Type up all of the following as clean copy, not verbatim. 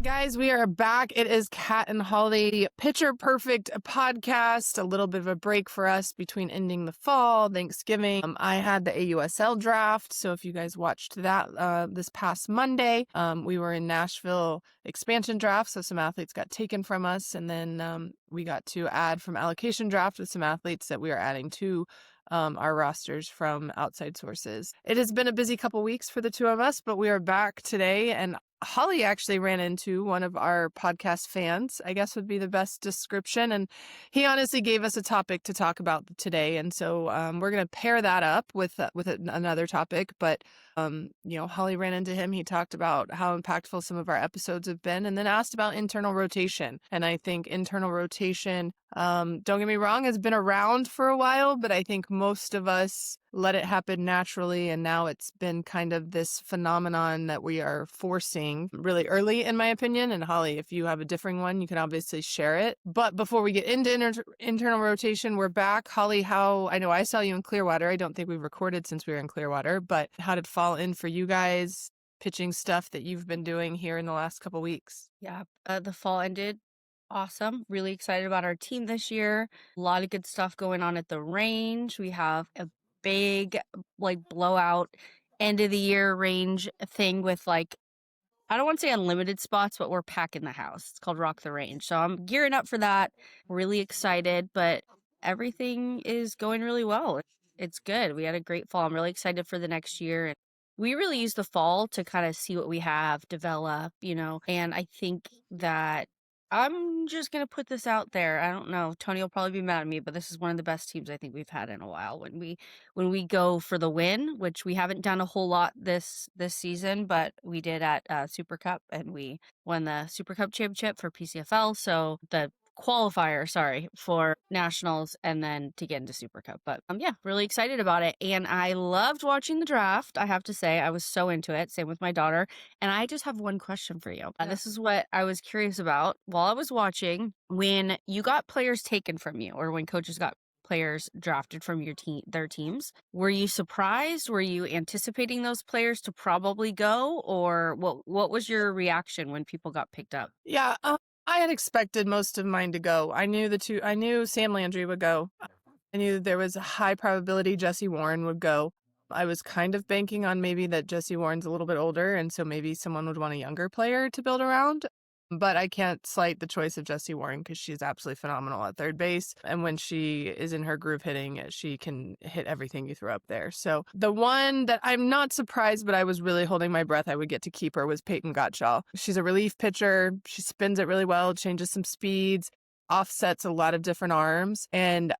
Guys, we are back. It is Kat and Holly Pitcher Perfect podcast. A little bit of a break for us between ending the fall, Thanksgiving. I had the AUSL draft, so if you guys watched that this past Monday, we were in Nashville expansion draft, so some athletes got taken from us, and then we got to add from allocation draft with some athletes that we are adding to our rosters from outside sources. It has been a busy couple weeks for the two of us, but we are back today, and Holly actually ran into one of our podcast fans, I guess would be the best description. And he honestly gave us a topic to talk about today. And so we're going to pair that up with another topic. But, Holly ran into him. He talked about how impactful some of our episodes have been and then asked about internal rotation. And I think internal rotation, don't get me wrong, has been around for a while, but I think most of us let it happen naturally. And now it's been kind of this phenomenon that we are forcing really early, in my opinion. And Holly, if you have a differing one, you can obviously share it. But before we get into internal rotation, we're back. Holly, I know I saw you in Clearwater. I don't think we've recorded since we were in Clearwater, but how did fall in for you guys? Pitching stuff that you've been doing here in the last couple weeks. Yeah, the fall ended awesome. Really excited about our team this year. A lot of good stuff going on at the range. We have a big blowout end of the year range thing with I don't want to say unlimited spots, but we're packing the house. It's called Rock the Range. So I'm gearing up for that. Really excited, but everything is going really well. It's good. We had a great fall. I'm really excited for the next year. And we really use the fall to kind of see what we have, develop, and I think that I'm just going to put this out there. I don't know. Tony will probably be mad at me, but this is one of the best teams I think we've had in a while. When we go for the win, which we haven't done a whole lot this season, but we did at Super Cup, and we won the Super Cup championship for PCFL. So the qualifier, for nationals, and then to get into Super Cup. But really excited about it. And I loved watching the draft. I have to say, I was so into it. Same with my daughter. And I just have one question for you. Yeah. This is what I was curious about while I was watching. When you got players taken from you, or when coaches got players drafted from their teams, were you surprised? Were you anticipating those players to probably go, or what was your reaction when people got picked up? Yeah, I had expected most of mine to go. I knew Sam Landry would go. I knew there was a high probability Jesse Warren would go. I was kind of banking on maybe that Jesse Warren's a little bit older, and so maybe someone would want a younger player to build around. But I can't slight the choice of Jessie Warren because she's absolutely phenomenal at third base. And when she is in her groove hitting, she can hit everything you throw up there. So the one that I'm not surprised, but I was really holding my breath I would get to keep her, was Peyton Gottschall. She's a relief pitcher. She spins it really well, changes some speeds, offsets a lot of different arms. And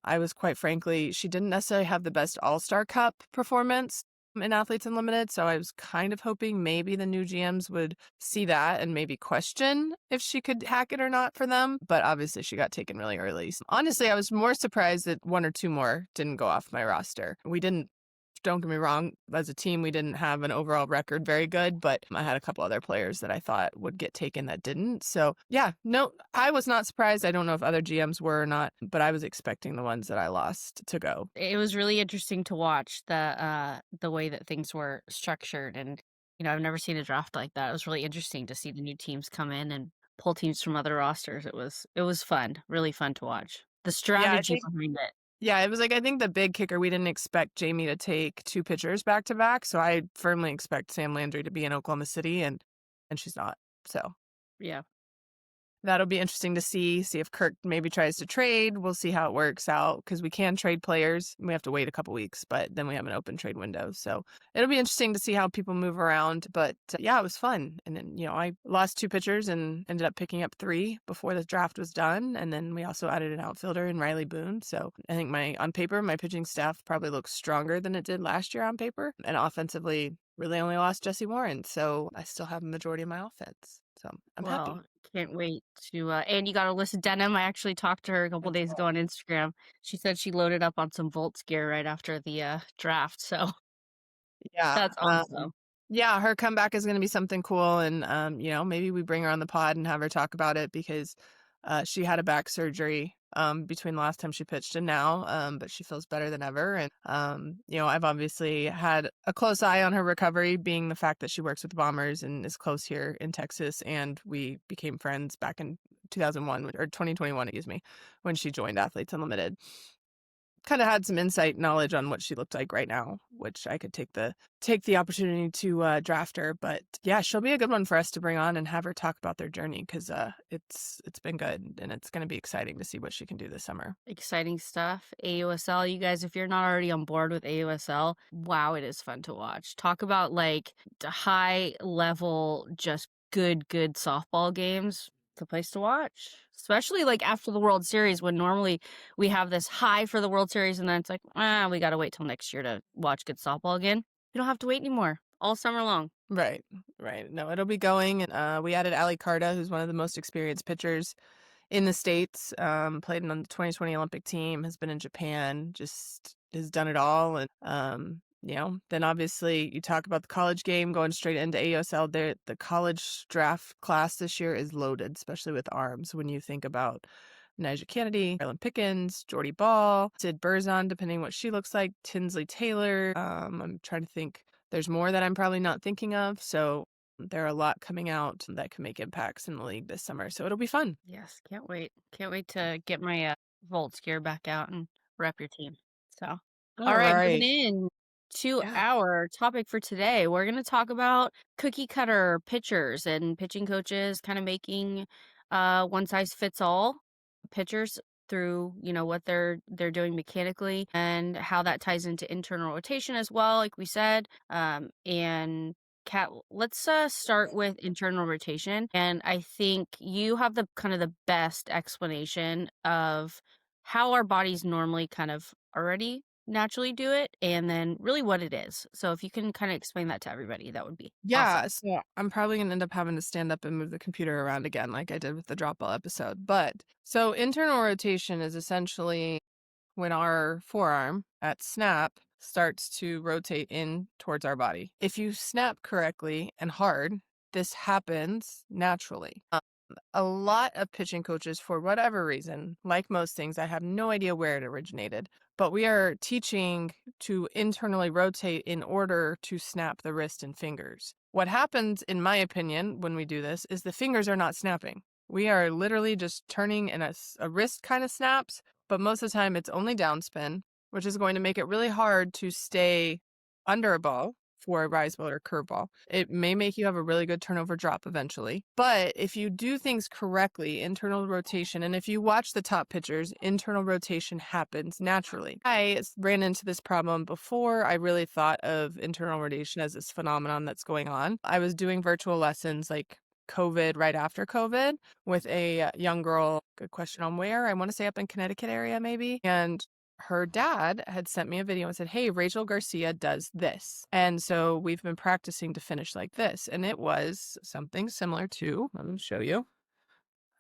I was quite frankly, she didn't necessarily have the best All-Star Cup performance in Athletes Unlimited, so I was kind of hoping maybe the new GMs would see that and maybe question if she could hack it or not for them, but obviously she got taken really early. So honestly, I was more surprised that one or two more didn't go off my roster. Don't get me wrong, as a team, we didn't have an overall record very good, but I had a couple other players that I thought would get taken that didn't. So yeah, no, I was not surprised. I don't know if other GMs were or not, but I was expecting the ones that I lost to go. It was really interesting to watch the way that things were structured. And, I've never seen a draft like that. It was really interesting to see the new teams come in and pull teams from other rosters. It was fun, really fun to watch. The strategy behind it. Yeah, it was I think the big kicker, we didn't expect Jamie to take two pitchers back to back. So I firmly expect Sam Landry to be in Oklahoma City, and she's not. So yeah, that'll be interesting to see if Kirk maybe tries to trade. We'll see how it works out because we can trade players. We have to wait a couple weeks, but then we have an open trade window. So it'll be interesting to see how people move around. But yeah, it was fun. And then, I lost two pitchers and ended up picking up three before the draft was done. And then we also added an outfielder in Riley Boone. So I think on paper, my pitching staff probably looks stronger than it did last year on paper. And offensively, really only lost Jesse Warren. So I still have a majority of my offense. So I'm happy. Can't wait to, and you got Alyssa Denham. I actually talked to her a couple days ago on Instagram. She said she loaded up on some Volts gear right after the draft. So yeah, that's awesome. Yeah, her comeback is going to be something cool. And, maybe we bring her on the pod and have her talk about it because She had a back surgery between the last time she pitched and now, but she feels better than ever. And, I've obviously had a close eye on her recovery, being the fact that she works with the Bombers and is close here in Texas. And we became friends back in 2001 or 2021, excuse me, when she joined Athletes Unlimited. Kind of had some insight knowledge on what she looked like right now, which I could take the opportunity to draft her. But yeah, she'll be a good one for us to bring on and have her talk about their journey, because it's been good, and it's going to be exciting to see what she can do this summer. Exciting stuff. AUSL, you guys, if you're not already on board with AUSL, wow, it is fun to watch. Talk about like high level, just good softball games. It's a place to watch, especially like after the World Series, when normally we have this high for the World Series and then it's like, we got to wait till next year to watch good softball again. You don't have to wait anymore all summer long. Right, right. No, it'll be going. And we added Ali Carta, who's one of the most experienced pitchers in the States, played on the 2020 Olympic team, has been in Japan, just has done it all. And, then obviously you talk about the college game going straight into AUSL. The college draft class this year is loaded, especially with arms. When you think about Nigel Kennedy, Carolyn Pickens, Jordy Ball, Sid Burzon, depending what she looks like, Tinsley Taylor. I'm trying to think. There's more that I'm probably not thinking of. So there are a lot coming out that can make impacts in the league this summer. So it'll be fun. Yes, can't wait. Can't wait to get my Volts gear back out and rep your team. So, all All right, moving right. in to Yeah. our topic for today. We're going to talk about cookie cutter pitchers and pitching coaches kind of making one size fits all pitchers through, what they're doing mechanically and how that ties into internal rotation as well, like we said. And Kat, let's start with internal rotation. And I think you have the kind of the best explanation of how our bodies normally kind of already naturally do it and then really what it is. So if you can kind of explain that to everybody, that would be awesome. Yeah. So I'm probably going to end up having to stand up and move the computer around again, like I did with the drop ball episode. But so internal rotation is essentially when our forearm at snap starts to rotate in towards our body. If you snap correctly and hard, this happens naturally. A lot of pitching coaches, for whatever reason, like most things, I have no idea where it originated, but we are teaching to internally rotate in order to snap the wrist and fingers. What happens, in my opinion, when we do this is the fingers are not snapping. We are literally just turning, and a wrist kind of snaps, but most of the time it's only downspin, which is going to make it really hard to stay under a ball for a rise ball or curve ball. It may make you have a really good turnover drop eventually. But if you do things correctly, internal rotation, and if you watch the top pitchers, internal rotation happens naturally. I ran into this problem before I really thought of internal rotation as this phenomenon that's going on. I was doing virtual lessons like COVID, right after COVID, with a young girl. Good question on where. I want to say up in Connecticut area, maybe. And her dad had sent me a video and said, "Hey, Rachel Garcia does this." And so we've been practicing to finish like this. And it was something similar to, let me show you.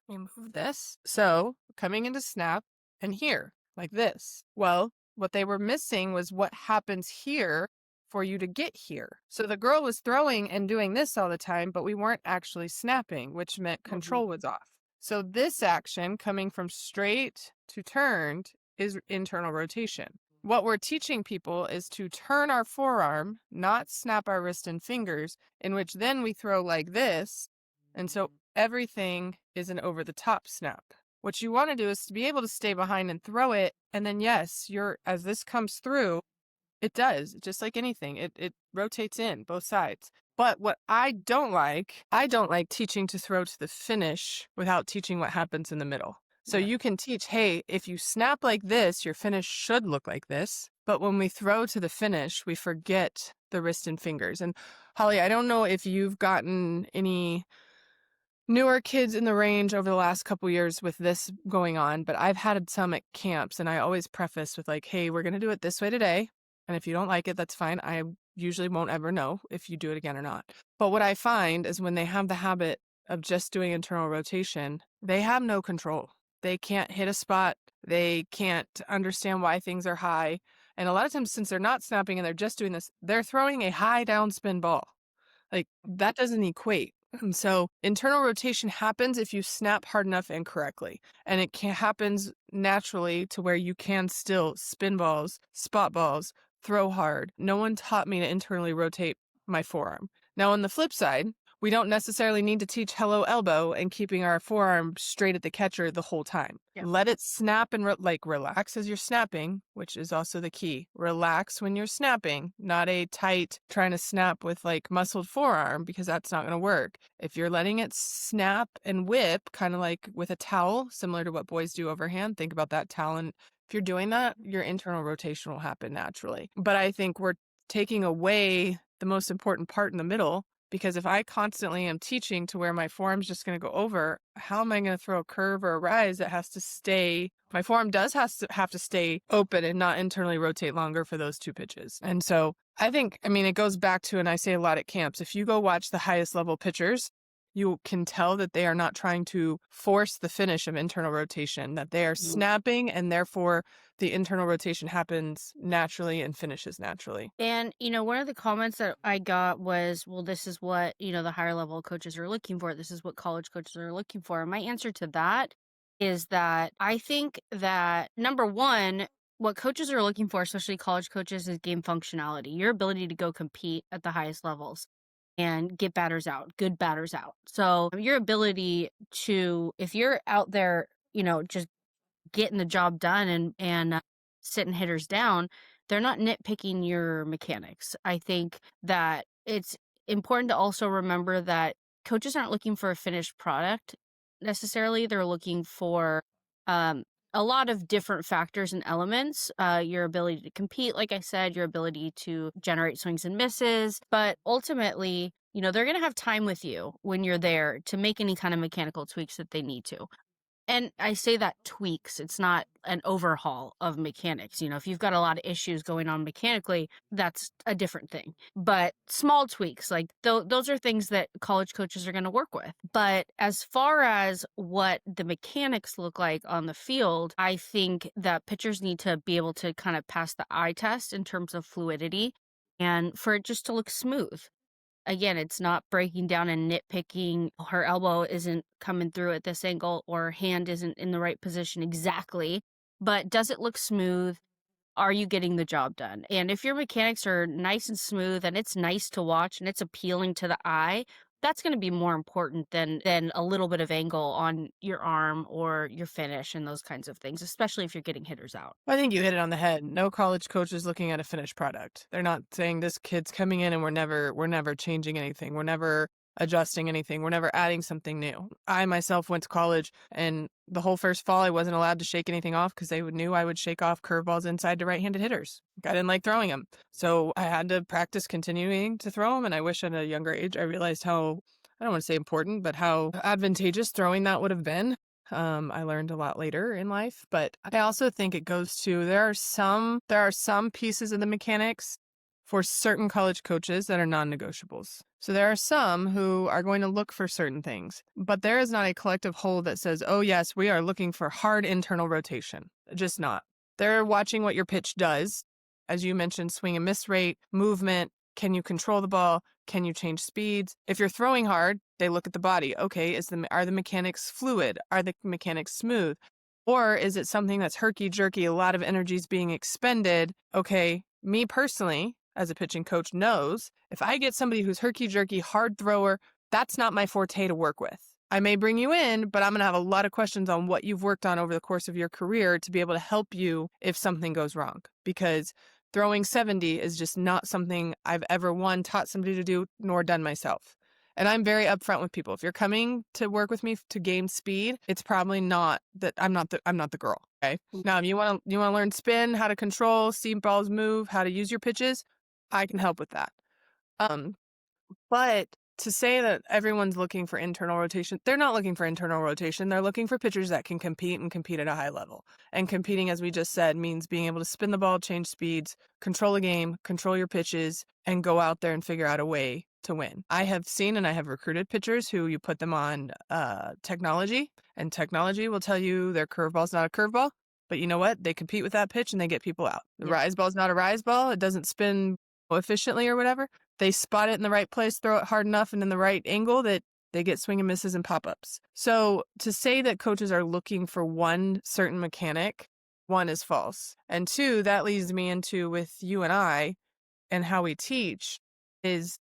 Let me move this. So coming into snap and here, like this. Well, what they were missing was what happens here for you to get here. So the girl was throwing and doing this all the time, but we weren't actually snapping, which meant control was off. So this action coming from straight to turned is internal rotation. What we're teaching people is to turn our forearm, not snap our wrist and fingers, in which then we throw like this. And so everything is an over the top snap. What you want to do is to be able to stay behind and throw it. And then, yes, as this comes through, it does, just like anything. It rotates in both sides. But what I don't like teaching to throw to the finish without teaching what happens in the middle. So you can teach, hey, if you snap like this, your finish should look like this. But when we throw to the finish, we forget the wrist and fingers. And Holly, I don't know if you've gotten any newer kids in the range over the last couple years with this going on, but I've had some at camps, and I always preface with like, hey, we're going to do it this way today. And if you don't like it, that's fine. I usually won't ever know if you do it again or not. But what I find is when they have the habit of just doing internal rotation, they have no control. They can't hit a spot. They can't understand why things are high. And a lot of times, since they're not snapping and they're just doing this, they're throwing a high downspin ball. Like, that doesn't equate. And so internal rotation happens if you snap hard enough and correctly. And it happens naturally to where you can still spin balls, spot balls, throw hard. No one taught me to internally rotate my forearm. Now, on the flip side, we don't necessarily need to teach hello elbow and keeping our forearm straight at the catcher the whole time. Yeah. Let it snap and relax as you're snapping, which is also the key. Relax when you're snapping, not a tight trying to snap with like muscled forearm, because that's not going to work. If you're letting it snap and whip, kind of like with a towel, similar to what boys do overhand, think about that towel. And if you're doing that, your internal rotation will happen naturally. But I think we're taking away the most important part in the middle, because if I constantly am teaching to where my forearm's just going to go over, how am I going to throw a curve or a rise that has to stay? My forearm does have to stay open and not internally rotate longer for those two pitches. And so I think, it goes back to, and I say a lot at camps, if you go watch the highest level pitchers, you can tell that they are not trying to force the finish of internal rotation, that they are snapping, and therefore the internal rotation happens naturally and finishes naturally. And, one of the comments that I got was, well, this is what, the higher level coaches are looking for. This is what college coaches are looking for. And my answer to that is that I think that number one, what coaches are looking for, especially college coaches, is game functionality, your ability to go compete at the highest levels and get batters out, good batters out. So your ability to, if you're out there, just getting the job done and sitting hitters down, they're not nitpicking your mechanics. I think that it's important to also remember that coaches aren't looking for a finished product necessarily. They're looking for um, a lot of different factors and elements. Your ability to compete, like I said, your ability to generate swings and misses, but ultimately, they're going to have time with you when you're there to make any kind of mechanical tweaks that they need to. And I say that tweaks, it's not an overhaul of mechanics. If you've got a lot of issues going on mechanically, that's a different thing. But small tweaks, like those are things that college coaches are going to work with. But as far as what the mechanics look like on the field, I think that pitchers need to be able to kind of pass the eye test in terms of fluidity and for it just to look smooth. Again, it's not breaking down and nitpicking. Her elbow isn't coming through at this angle or her hand isn't in the right position exactly. But does it look smooth? Are you getting the job done? And if your mechanics are nice and smooth and it's nice to watch and it's appealing to the eye, that's going to be more important than a little bit of angle on your arm or your finish and those kinds of things, especially if you're getting hitters out. I think you hit it on the head. No college coach is looking at a finished product. They're not saying this kid's coming in and we're never changing anything. We're never adjusting anything. We're never adding something new. I myself went to college, and the whole first fall I wasn't allowed to shake anything off because they knew I would shake off curveballs inside to right-handed hitters. I didn't like throwing them. So I had to practice continuing to throw them, and I wish at a younger age I realized how, I don't want to say important, but how advantageous throwing that would have been. I learned a lot later in life, but I also think it goes to, there are some pieces of the mechanics for certain college coaches that are non-negotiables. So there are some who are going to look for certain things, but there is not a collective whole that says, oh yes, we are looking for hard internal rotation. Just not. They're watching what your pitch does. As you mentioned, swing and miss rate, movement. Can you control the ball? Can you change speeds? If you're throwing hard, they look at the body. Okay, are the mechanics fluid? Are the mechanics smooth? Or is it something that's herky-jerky, a lot of energy is being expended? Okay, me personally, as a pitching coach, knows if I get somebody who's herky-jerky, hard thrower, that's not my forte to work with. I may bring you in, but I'm going to have a lot of questions on what you've worked on over the course of your career to be able to help you if something goes wrong. Because throwing 70 is just not something I've ever taught somebody to do, nor done myself. And I'm very upfront with people. If you're coming to work with me to gain speed, it's probably not that I'm not the girl. Okay. Now, if you want to learn spin, how to control, see balls move, how to use your pitches, I can help with that. But to say that everyone's looking for internal rotation, they're not looking for internal rotation. They're looking for pitchers that can compete and compete at a high level. And competing, as we just said, means being able to spin the ball, change speeds, control a game, control your pitches, and go out there and figure out a way to win. I have seen and I have recruited pitchers who you put them on technology, and technology will tell you their curveball's not a curveball. But you know what? They compete with that pitch and they get people out. The rise ball's not a rise ball. It doesn't spin efficiently or whatever. They spot it in the right place, throw it hard enough and in the right angle that They get swing and misses and pop-ups. So to say that coaches are looking for one certain mechanic, one, is false. And two, that leads me into with you and I and how we teach is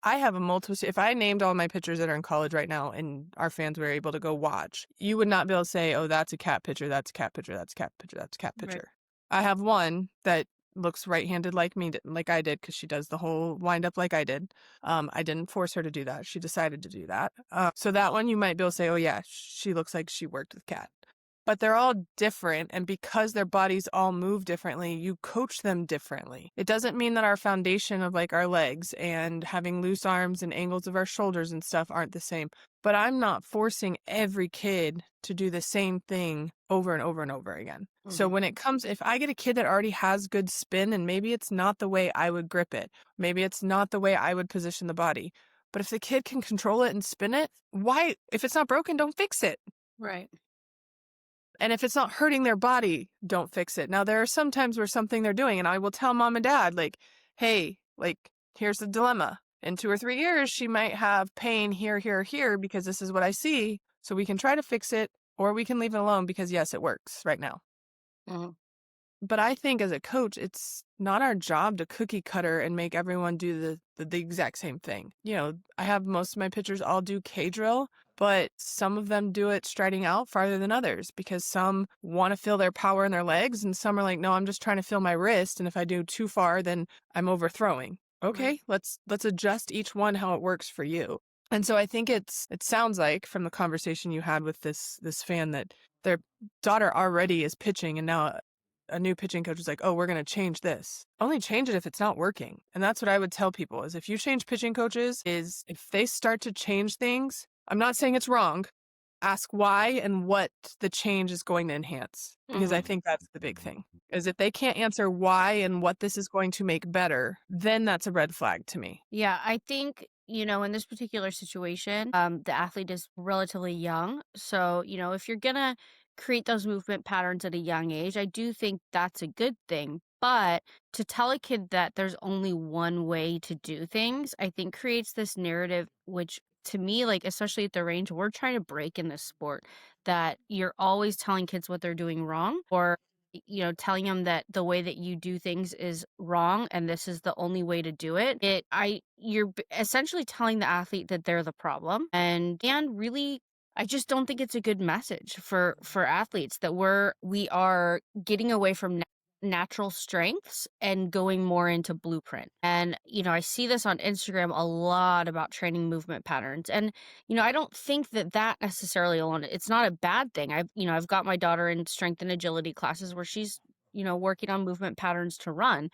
I have a multiple. If I named all my pitchers that are in college right now and our fans were able to go watch, you would not be able to say, oh, that's a cat pitcher, that's a cat pitcher, that's a cat pitcher, that's a cat Right. pitcher. I have one that looks right-handed like me, like I did, because she does the whole wind up like I did. I didn't force her to do that. She decided to do that. So that one you might be able to say, oh yeah, she looks like she worked with cat. But they're all different, and because their bodies all move differently, you coach them differently. It doesn't mean that our foundation of like our legs and having loose arms and angles of our shoulders and stuff aren't the same. But I'm not forcing every kid to do the same thing over and over and over again. So when it comes, if I get a kid that already has good spin and maybe it's not the way I would grip it, maybe it's not the way I would position the body, but if the kid can control it and spin it, why, if it's not broken, don't fix it. Right. And if it's not hurting their body, don't fix it. Now, there are some times where something they're doing, and I will tell mom and dad, like, hey, like, here's the dilemma. In 2 or 3 years, she might have pain here, here, here, because this is what I see. So we can try to fix it, or we can leave it alone because, yes, it works right now. Mhm. But I think as a coach, it's not our job to cookie cutter and make everyone do the exact same thing. You know, I have most of my pitchers all do K drill, but some of them do it striding out farther than others because some want to feel their power in their legs and some are like, no, I'm just trying to feel my wrist. And if I do too far, then I'm overthrowing. Okay, let's adjust each one how it works for you. And so I think it sounds like from the conversation you had with this fan that their daughter already is pitching and now a new pitching coach is like, oh, we're going to change this. Only change it if it's not working. And that's what I would tell people is if you change pitching coaches is if they start to change things, I'm not saying it's wrong. Ask why and what the change is going to enhance. Because I think that's the big thing. Is if they can't answer why and what this is going to make better, then that's a red flag to me. Yeah, I think, in this particular situation, the athlete is relatively young. So, if you're gonna create those movement patterns at a young age, I do think that's a good thing. But to tell a kid that there's only one way to do things, I think creates this narrative, which to me, like, especially at the range, we're trying to break in this sport that you're always telling kids what they're doing wrong or telling them that the way that you do things is wrong and this is the only way to do it. You're essentially telling the athlete that they're the problem. And really, I just don't think it's a good message for athletes that we are getting away from natural strengths and going more into blueprint. And I see this on Instagram a lot about training movement patterns. And I don't think that necessarily alone, it's not a bad thing. I've got my daughter in strength and agility classes where she's, working on movement patterns to run.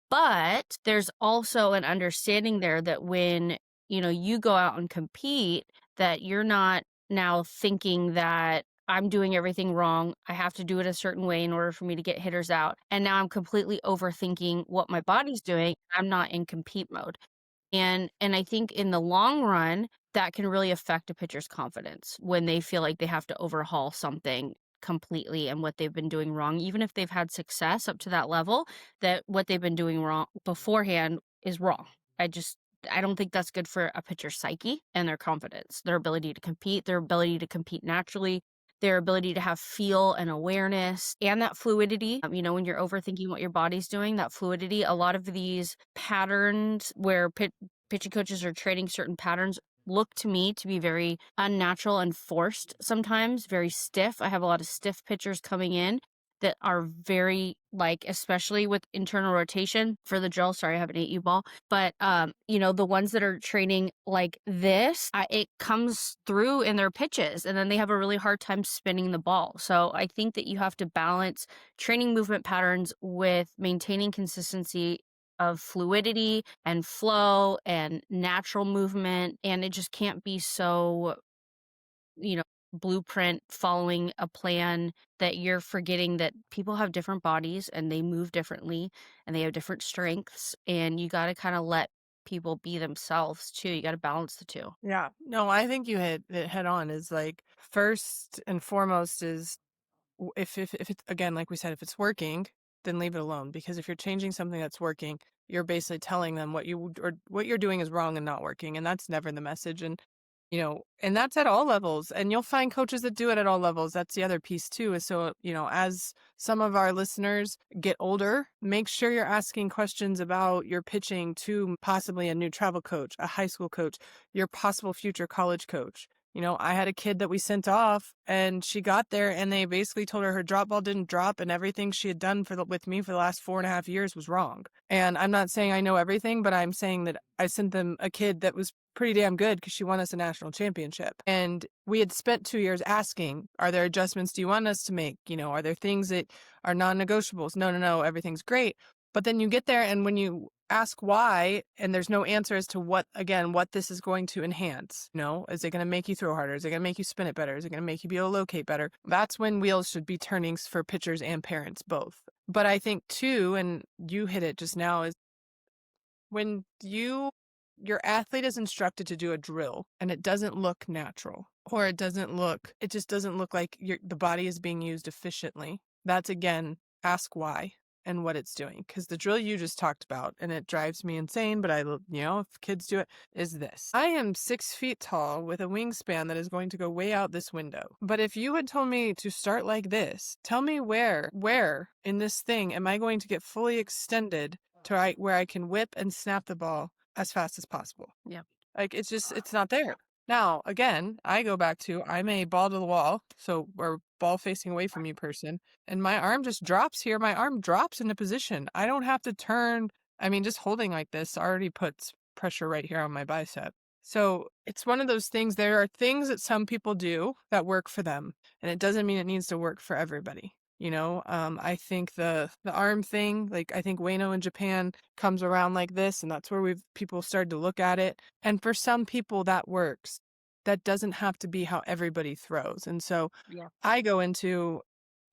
But there's also an understanding there that when, you go out and compete, that you're not now thinking that I'm doing everything wrong. I have to do it a certain way in order for me to get hitters out. And now I'm completely overthinking what my body's doing. I'm not in compete mode. And I think in the long run, that can really affect a pitcher's confidence when they feel like they have to overhaul something completely and what they've been doing wrong, even if they've had success up to that level, that what they've been doing wrong beforehand is wrong. I don't think that's good for a pitcher's psyche and their confidence, their ability to compete, their ability to compete naturally, their ability to have feel and awareness and that fluidity. When you're overthinking what your body's doing, that fluidity, a lot of these patterns where pitching coaches are training certain patterns look to me to be very unnatural and forced sometimes, very stiff. I have a lot of stiff pitchers coming in that are very like, especially with internal rotation for the drill. Sorry, I have an 8U ball. But the ones that are training like this, it comes through in their pitches, and then they have a really hard time spinning the ball. So I think that you have to balance training movement patterns with maintaining consistency of fluidity and flow and natural movement, and it just can't be so you know, blueprint following a plan that you're forgetting that people have different bodies and they move differently and they have different strengths, and you got to kind of let people be themselves too. You got to balance the two. Yeah. No, I think you hit it head on is like first and foremost is if it's again, like we said, if it's working, then leave it alone. Because if you're changing something that's working, you're basically telling them what you're doing is wrong and not working. And that's never the message. And, and that's at all levels. And you'll find coaches that do it at all levels. That's the other piece too, is so, as some of our listeners get older, make sure you're asking questions about your pitching to possibly a new travel coach, a high school coach, your possible future college coach. I had a kid that we sent off, and she got there and they basically told her drop ball didn't drop, and everything she had done with me for the last 4.5 years was wrong. And I'm not saying I know everything, but I'm saying that I sent them a kid that was pretty damn good because she won us a national championship. And we had spent 2 years asking, are there adjustments do you want us to make? Are there things that are non-negotiables? No, everything's great. But then you get there, and when you ask why, and there's no answer as to what this is going to enhance. Is it going to make you throw harder? Is it going to make you spin it better? Is it going to make you be able to locate better? That's when wheels should be turning for pitchers and parents both. But I think too, and you hit it just now, is when your athlete is instructed to do a drill and it doesn't look natural, or it just doesn't look like the body is being used efficiently. That's, again, ask why and what it's doing. Because the drill you just talked about, and it drives me insane, but if kids do it, is this. I am 6 feet tall with a wingspan that is going to go way out this window. But if you had told me to start like this, tell me where in this thing am I going to get fully extended to where I can whip and snap the ball as fast as possible. Yeah. Like, it's not there. Now, again, I go back to, I'm a ball to the wall, or ball facing away from you person, and my arm just drops here. My arm drops into position. I don't have to turn. I mean, just holding like this already puts pressure right here on my bicep. So it's one of those things. There are things that some people do that work for them, and it doesn't mean it needs to work for everybody. I think the arm thing, like, I think Ueno in Japan comes around like this, and that's where people started to look at it. And for some people that works. That doesn't have to be how everybody throws. And so Yeah. I go into,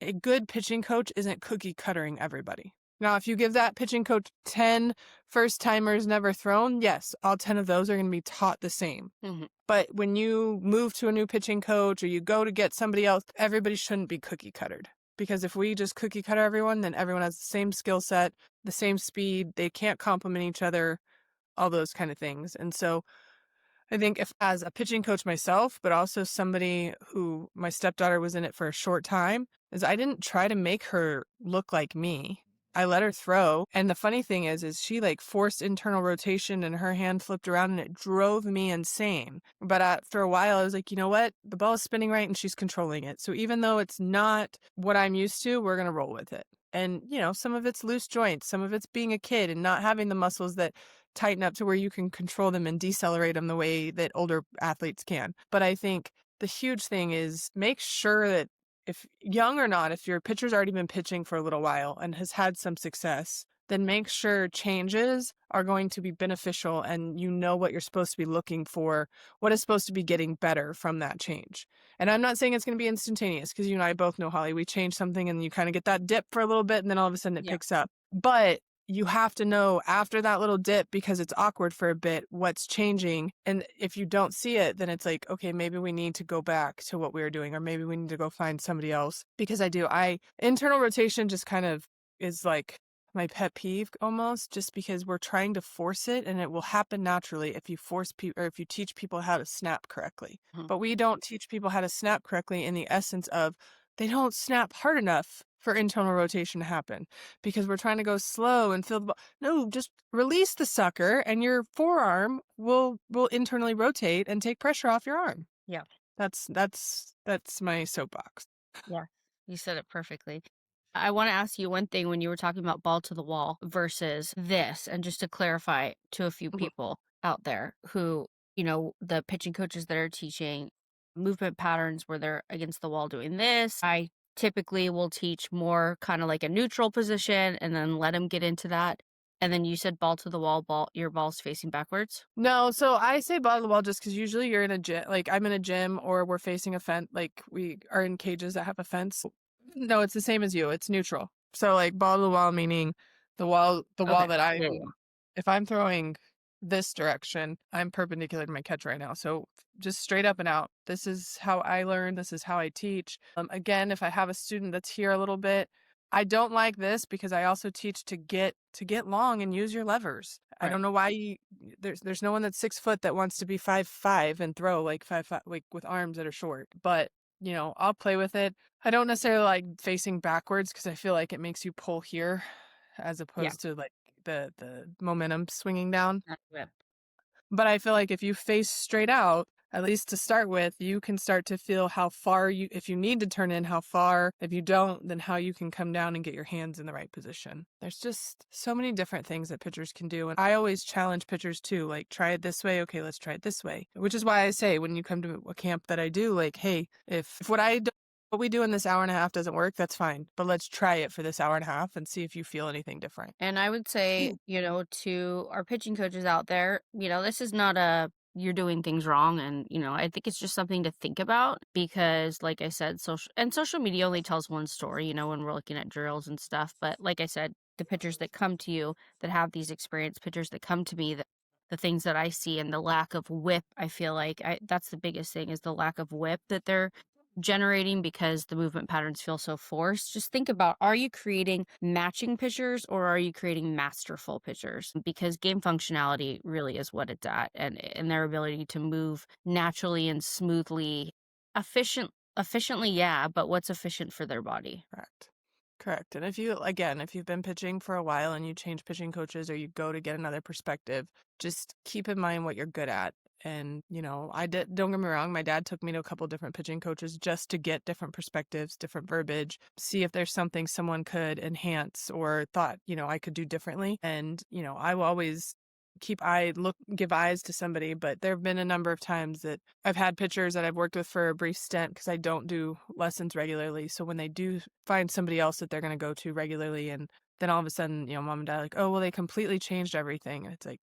a good pitching coach isn't cookie cuttering everybody. Now, if you give that pitching coach 10 first timers never thrown, yes, all 10 of those are going to be taught the same. Mm-hmm. But when you move to a new pitching coach, or you go to get somebody else, everybody shouldn't be cookie cuttered. Because if we just cookie cutter everyone, then everyone has the same skill set, the same speed, they can't complement each other, all those kind of things. And so I think, if as a pitching coach myself, but also somebody who my stepdaughter was in it for a short time, is I didn't try to make her look like me. I let her throw. And the funny thing is she like forced internal rotation and her hand flipped around and it drove me insane. But after a while, I was like, you know what? The ball is spinning right and she's controlling it. So even though it's not what I'm used to, we're going to roll with it. And, some of it's loose joints, some of it's being a kid and not having the muscles that tighten up to where you can control them and decelerate them the way that older athletes can. But I think the huge thing is make sure that, if young or not, if your pitcher's already been pitching for a little while and has had some success, then make sure changes are going to be beneficial and you know what you're supposed to be looking for, what is supposed to be getting better from that change. And I'm not saying it's going to be instantaneous, because you and I both know, Holly, we change something and you kind of get that dip for a little bit and then all of a sudden it picks up. But you have to know after that little dip, because it's awkward for a bit, what's changing. And if you don't see it, then it's like, okay, maybe we need to go back to what we were doing, or maybe we need to go find somebody else. Because internal rotation just kind of is like my pet peeve almost, just because we're trying to force it, and it will happen naturally if you force people, or if you teach people how to snap correctly. Mm-hmm. But we don't teach people how to snap correctly in the essence of, they don't snap hard enough for internal rotation to happen, because we're trying to go slow and feel the ball. No, just release the sucker and your forearm will internally rotate and take pressure off your arm. Yeah. That's my soapbox. Yeah. You said it perfectly. I want to ask you one thing when you were talking about ball to the wall versus this, and just to clarify to a few people out there who, the pitching coaches that are teaching movement patterns where they're against the wall doing this. I typically will teach more kind of like a neutral position and then let them get into that. And then you said ball to the wall, your ball's facing backwards. No, so I say ball to the wall just because usually you're in a gym, like I'm in a gym, or we're facing a fence, like we are in cages that have a fence. No, it's the same as you. It's neutral. So like ball to the wall, meaning the wall that if I'm throwing this direction, I'm perpendicular to my catch right now. So just straight up and out. This is how I learn. This is how I teach. Again, if I have a student that's here a little bit, I don't like this because I also teach to get long and use your levers. I Right. don't know why there's no one that's 6 foot that wants to be 5'5" and throw like 5'5", like with arms that are short. But I'll play with it. I don't necessarily like facing backwards because I feel like it makes you pull here as Yeah. opposed to like the momentum swinging down. That whip. But I feel like if you face straight out, at least to start with, you can start to feel how far if you need to turn in, how far. If you don't, then how you can come down and get your hands in the right position. There's just so many different things that pitchers can do. And I always challenge pitchers too, like, try it this way. Okay, let's try it this way. Which is why I say when you come to a camp that I do, like, hey, if what we do in this hour and a half doesn't work, that's fine. But let's try it for this hour and a half and see if you feel anything different. And I would say, to our pitching coaches out there, this is not a you're doing things wrong. And, I think it's just something to think about because, like I said, social media only tells one story, when we're looking at drills and stuff. But like I said, the pitchers that come to you that have these experienced pitchers that come to me, that the things that I see and the lack of whip, I feel like that's the biggest thing is the lack of whip that they're generating because the movement patterns feel so forced. Just think about, are you creating matching pitchers or are you creating masterful pitchers? Because game functionality really is what it's at, and their ability to move naturally and smoothly, efficiently, yeah, but what's efficient for their body? Correct. Correct. And if you've been pitching for a while and you change pitching coaches or you go to get another perspective, just keep in mind what you're good at. And, don't get me wrong, my dad took me to a couple different pitching coaches just to get different perspectives, different verbiage, see if there's something someone could enhance or thought, I could do differently. And, I will always give eyes to somebody, but there have been a number of times that I've had pitchers that I've worked with for a brief stint because I don't do lessons regularly. So when they do find somebody else that they're going to go to regularly, and then all of a sudden, mom and dad are like, oh, well, they completely changed everything. And it's like,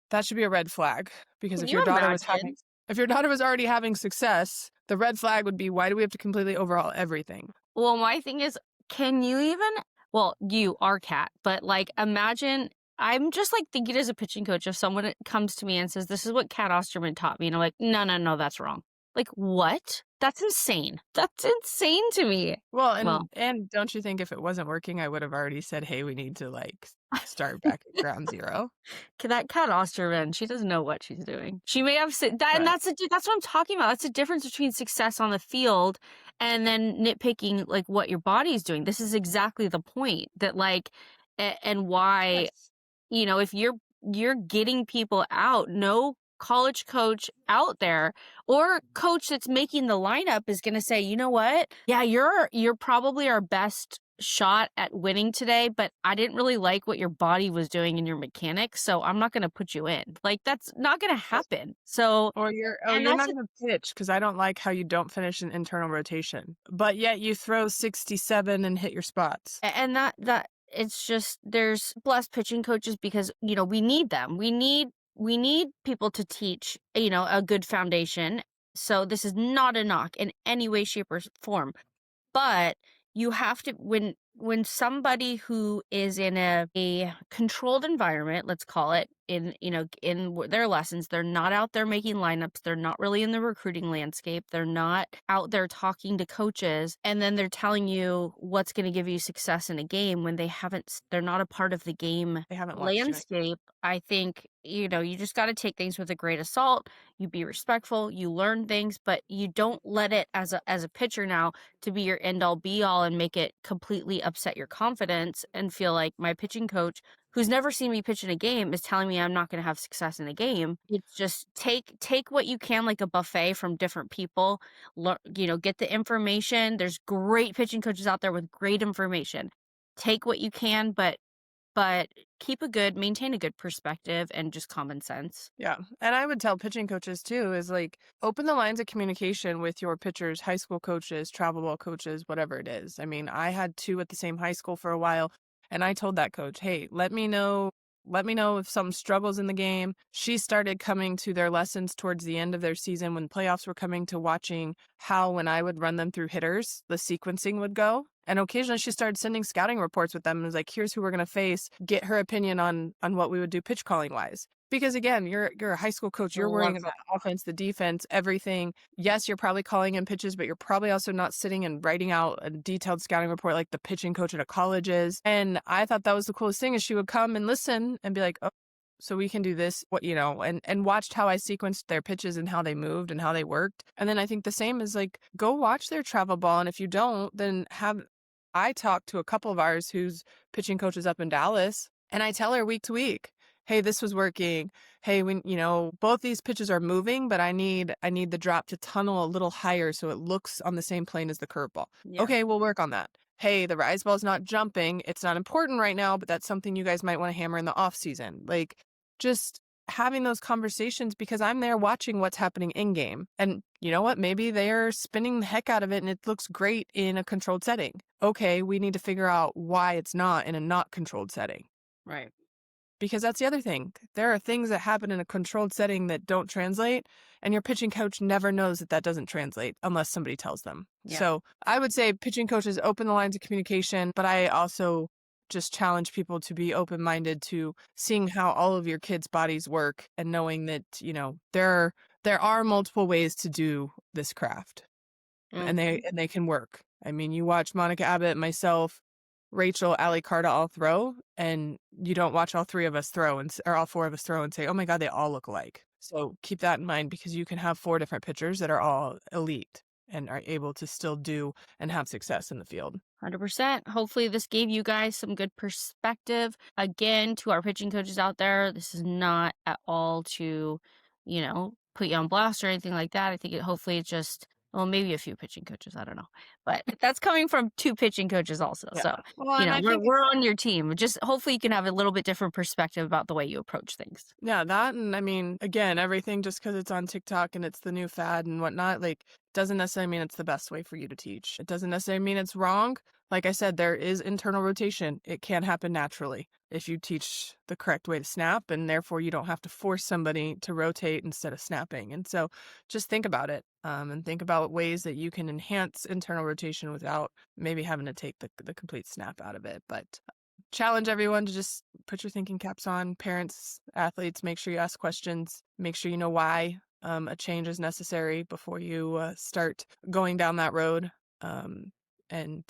that should be a red flag because Can you imagine? if your daughter was already having success, the red flag would be, why do we have to completely overhaul everything? Well, my thing is, can you even, well, you are cat, but like imagine, I'm just like thinking as a pitching coach, if someone comes to me and says, this is what Cat Osterman taught me, and I'm like, no, no, no, that's wrong. Like, what? That's insane. That's insane to me. Well, Well, and don't you think if it wasn't working, I would have already said, hey, we need to like start back at ground zero? that Cat Osterman, she doesn't know what she's doing. She may have that, and Right. that's what I'm talking about. That's the difference between success on the field and then nitpicking like what your body's doing. This is exactly the point that like, and why Yes. if you're getting people out, no college coach out there or coach that's making the lineup is going to say, you know what? Yeah, you're probably our best shot at winning today, but I didn't really like what your body was doing and your mechanics, so I'm not going to put you in. Like that's not going to happen. So, Or and you're that's not going to pitch because I don't like how you don't finish an internal rotation, but yet you throw 67 and hit your spots. and that it's just there's blessed pitching coaches because we need them. We need people to teach a good foundation. So this is not a knock in any way, shape, or form. But you have to when somebody who is in a controlled environment, let's call it, in their lessons, they're not out there making lineups, they're not really in the recruiting landscape, they're not out there talking to coaches, and then they're telling you what's going to give you success in a game when they're not a part of the game They haven't watched it. landscape. I think you just got to take things with a grain of salt. You be respectful, you learn things, but you don't let it as a pitcher now to be your end all be all and make it completely upset your confidence and feel like my pitching coach who's never seen me pitch in a game is telling me I'm not going to have success in a game. It's just take what you can, like a buffet from different people. Get the information. There's great pitching coaches out there with great information. Take what you can, but maintain a good perspective and just common sense. Yeah. And I would tell pitching coaches too is like, open the lines of communication with your pitchers, high school coaches, travel ball coaches, whatever it is. I mean, I had two at the same high school for a while, and I told that coach, hey, let me know if some struggles in the game. She started coming to their lessons towards the end of their season when playoffs were coming, to watching how, when I would run them through hitters, the sequencing would go. And occasionally she started sending scouting reports with them and was like, here's who we're going to face, get her opinion on what we would do pitch calling wise. Because again, you're a high school coach. You're worrying Love about that. the offense, the defense, everything. Yes, you're probably calling in pitches, but you're probably also not sitting and writing out a detailed scouting report like the pitching coach at a college is. And I thought that was the coolest thing is she would come and listen and be like, oh, so we can do this, what and watched how I sequenced their pitches and how they moved and how they worked. And then I think the same is like go watch their travel ball. And if you don't, then I talked to a couple of ours who's pitching coaches up in Dallas, and I tell her week to week, hey, this was working. Hey, when both these pitches are moving, but I need the drop to tunnel a little higher so it looks on the same plane as the curveball. Yeah. Okay, we'll work on that. Hey, the rise ball is not jumping. It's not important right now, but that's something you guys might want to hammer in the off season. Like just having those conversations because I'm there watching what's happening in game. And you know what? Maybe they're spinning the heck out of it and it looks great in a controlled setting. Okay, we need to figure out why it's not in a not controlled setting. Right. Because that's the other thing. There are things that happen in a controlled setting that don't translate, and your pitching coach never knows that doesn't translate unless somebody tells them. Yeah. So I would say pitching coaches open the lines of communication, but I also just challenge people to be open-minded to seeing how all of your kids' bodies work and knowing that, there are multiple ways to do this craft. And they can work. I mean, you watch Monica Abbott, myself, Rachel, Allie Carta all throw, and you don't watch all three of us throw or all four of us throw and say, oh my God, they all look alike. So keep that in mind because you can have 4 different pitchers that are all elite and are able to still do and have success in the field. 100%. Hopefully, this gave you guys some good perspective. Again, to our pitching coaches out there, this is not at all to, put you on blast or anything like that. I think hopefully it's just, well, maybe a few pitching coaches. I don't know. But that's coming from 2 pitching coaches also. Yeah. So, Well, and I think we're on your team. Just hopefully you can have a little bit different perspective about the way you approach things. yeah, that and I mean, again, everything just because it's on TikTok and it's the new fad and whatnot, like doesn't necessarily mean it's the best way for you to teach. It doesn't necessarily mean it's wrong. Like I said, there is internal rotation. It can happen naturally if you teach the correct way to snap, and therefore you don't have to force somebody to rotate instead of snapping. And so just think about it and think about ways that you can enhance internal rotation without maybe having to take the complete snap out of it. But challenge everyone to just put your thinking caps on. Parents, athletes, make sure you ask questions. Make sure you know why a change is necessary before you start going down that road. And,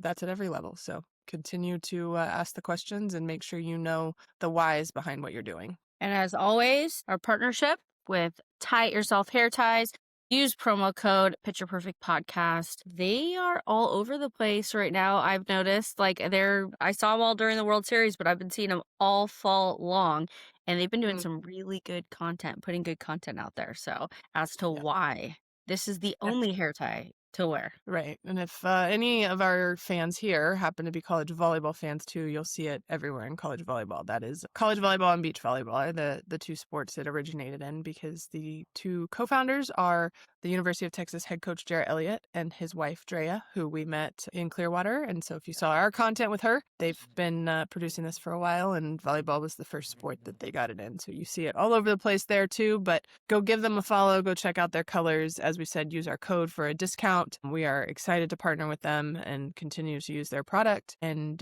that's at every level. So continue to ask the questions and make sure you know the whys behind what you're doing. And as always, our partnership with Tie It Yourself Hair Ties. Use promo code Picture Perfect Podcast. They are all over the place right now. I've noticed I saw them all during the World Series, but I've been seeing them all fall long, and they've been doing some really good content, putting good content out there. So as to why this is the only hair tie to wear. Right. And if any of our fans here happen to be college volleyball fans too, you'll see it everywhere in college volleyball. That is college volleyball and beach volleyball are the 2 sports it originated in because the 2 co-founders are the University of Texas head coach Jarrett Elliott and his wife Drea, who we met in Clearwater. And so if you saw our content with her, they've been producing this for a while, and volleyball was the first sport that they got it in. So you see it all over the place there too, but go give them a follow, go check out their colors. As we said, use our code for a discount. We are excited to partner with them and continue to use their product. And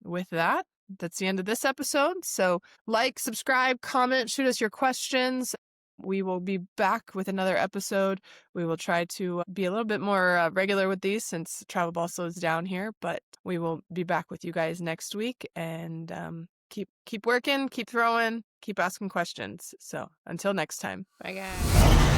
with that, that's the end of this episode. So like, subscribe, comment, shoot us your questions. We will be back with another episode. We will try to be a little bit more regular with these since travel ball slows down here, but we will be back with you guys next week and keep working, keep throwing, keep asking questions. So until next time. Bye, guys.